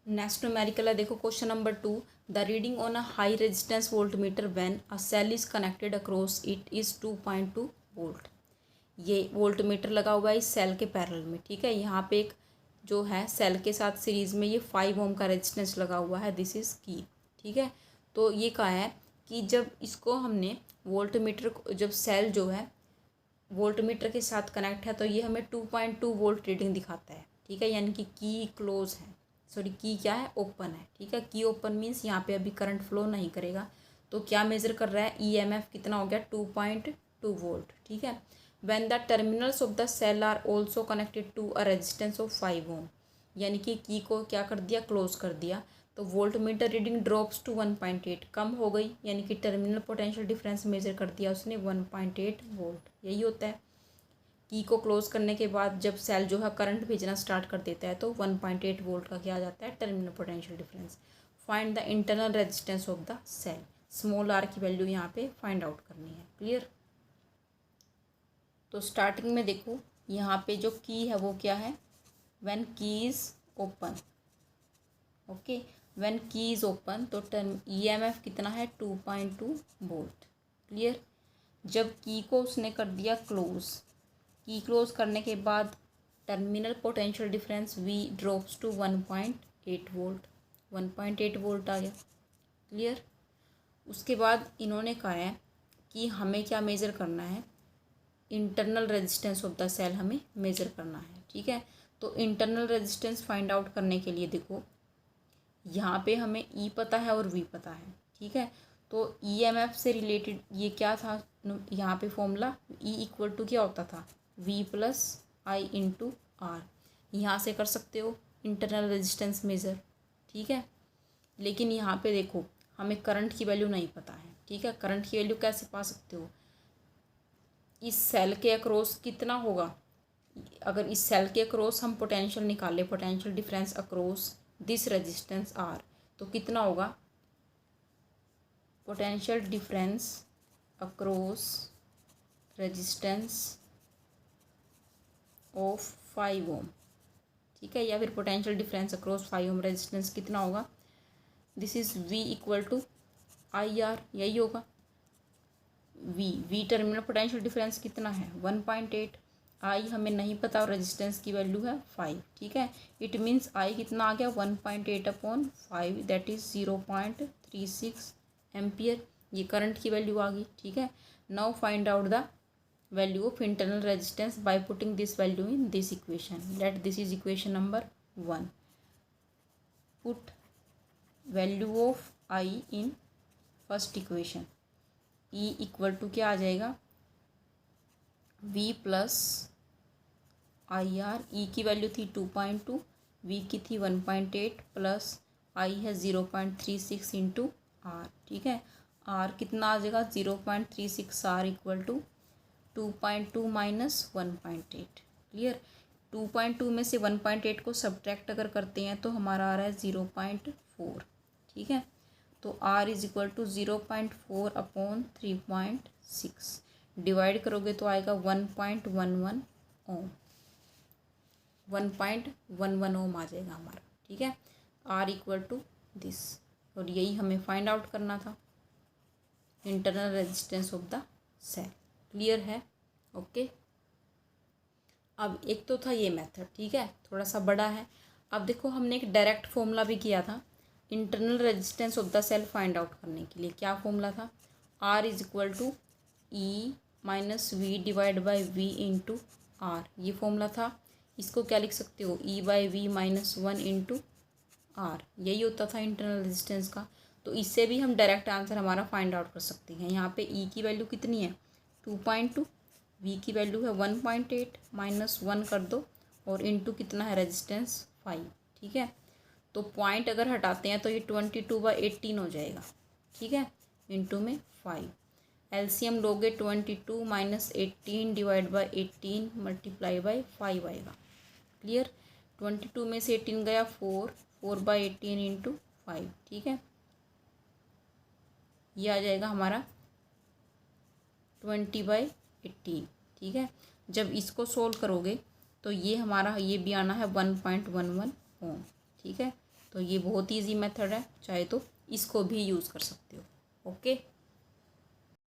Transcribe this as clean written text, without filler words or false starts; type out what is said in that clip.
Next numerical है, देखो question number 2। The reading on a high resistance voltmeter when a cell is connected across it is 2.2 volt. ये voltmeter लगा हुआ है इस सेल के पैरेलल में, ठीक है। यहाँ पे एक जो है सेल के साथ सीरीज़ में ये 5 ओम का रेजिस्टेंस लगा हुआ है, दिस इज़ की, ठीक है। तो ये कहा है कि जब इसको हमने वोल्टमीटर, जब सेल जो है वोल्टमीटर के साथ कनेक्ट है तो ये हमें 2.2 वोल्ट रीडिंग दिखाता है, ठीक है। यानी कि की क्लोज है, सॉरी की क्या है, ओपन है, ठीक है। की ओपन मीन्स यहाँ पे अभी करंट फ्लो नहीं करेगा। तो क्या मेजर कर रहा है, ईएमएफ कितना हो गया, 2.2 वोल्ट, ठीक है। When the terminals of the cell are also connected to a resistance of 5 ohm, यानी कि की को क्या कर दिया, क्लोज कर दिया। तो वोल्टमीटर रीडिंग ड्रॉप्स टू 1.8, कम हो गई, यानी कि टर्मिनल पोटेंशियल डिफरेंस मेजर कर दिया उसने 1.8 वोल्ट। यही होता है, की को क्लोज करने के बाद जब सेल जो है करंट भेजना स्टार्ट कर देता है तो 1.8 वोल्ट का क्या आ जाता है, terminal potential difference. Find the internal resistance of the cell, small r की वैल्यू यहाँ पे फाइंड आउट करनी है, क्लियर। तो स्टार्टिंग में देखो यहाँ पे जो की है वो क्या है, व्हेन की इज ओपन, ओके। व्हेन की इज ओपन तो ईएमएफ कितना है, 2.2 वोल्ट, क्लियर। जब की को उसने कर दिया क्लोज, की क्लोज करने के बाद terminal potential difference V drops to 1.8 volt, 1.8 volt आ गया, क्लियर। उसके बाद इन्होंने कहा है कि हमें क्या मेज़र करना है, internal resistance of the cell हमें मेज़र करना है, ठीक है। तो इंटरनल रेजिस्टेंस फाइंड आउट करने के लिए देखो यहाँ पे हमें ई पता है और वी पता है, ठीक है। तो ईएमएफ से रिलेटेड ये क्या था, यहाँ पे फॉर्मूला ई इक्वल टू क्या होता था, V plus I into R. यहाँ से कर सकते हो इंटरनल रेजिस्टेंस मेज़र, ठीक है। लेकिन यहाँ पे देखो हमें करंट की वैल्यू नहीं पता है, ठीक है। करंट की वैल्यू कैसे पा सकते हो, इस सेल के अक्रॉस कितना होगा, अगर इस सेल के अक्रॉस हम पोटेंशियल निकालें, potential difference across this resistance R, तो कितना होगा, potential difference across resistance of 5 ohm, ठीक है। या फिर potential difference across 5 ohm resistance कितना होगा, this is V equal to I R, यही होगा। वी टर्मिनल पोटेंशियल डिफरेंस कितना है, 1.8। आई हमें नहीं पता और रेजिस्टेंस की वैल्यू है 5, ठीक है। इट मीन्स आई कितना आ गया, 1.8 अपॉन 5, दैट इज़ 0.36 एम्पियर। ये करंट की वैल्यू आ गई, ठीक है। Now find out the value of internal resistance by putting this value in this equation, let this is equation number 1। Put value of I in first equation, E equal to क्या आ जाएगा, V plus I R. E की value थी 2.2, we की थी 1.8 plus आई है 0.36 into are, ठीक है। आर कितना आ जाएगा, 0.36 R equal to 2.2 minus 1.8, clear. 2.2 में से 1.8 को सब्ट्रैक्ट अगर करते हैं तो हमारा आ रहा है 0.4, ठीक है। तो r is equal to 0.4 upon 3.6, divide करोगे तो आएगा 1.11 ओम, 1.11 ओम आ जाएगा हमारा, ठीक है। r इक्वल टू दिस, और यही हमें फाइंड आउट करना था, internal resistance of the cell, clear है, ओके। अब एक तो था ये मेथड, ठीक है, थोड़ा सा बड़ा है। अब देखो हमने एक डायरेक्ट फॉर्मूला भी किया था internal resistance of the cell find out करने के लिए। क्या फॉर्मूला था, r is equal to E minus V divide by V into r, ये फॉर्मूला था। इसको क्या लिख सकते हो, E by V minus 1 into r, यही होता था इंटरनल रेजिस्टेंस का। तो इससे भी हम डायरेक्ट आंसर हमारा फाइंड आउट कर सकते हैं। यहाँ पे ई की वैल्यू कितनी है, 2.2, वी की वैल्यू है 1.8, माइनस 1 कर दो और इंटू कितना है रेजिस्टेंस 5, ठीक है। तो पॉइंट अगर हटाते हैं तो ये 22/18 हो जाएगा, ठीक है, इंटू में 5। एलसीएम लोगे 22 minus 18 divide by 18 multiply by 5 आएगा, क्लियर। 22 में से 18 गया 4/18 इंटू 5, ठीक है। ये आ जाएगा हमारा 20/18, ठीक है। जब इसको सोल्व करोगे तो ये हमारा ये भी आना है 1.11 ओम, ठीक है। तो ये बहुत ईजी मेथड है, चाहे तो इसको भी यूज़ कर सकते हो। ओके।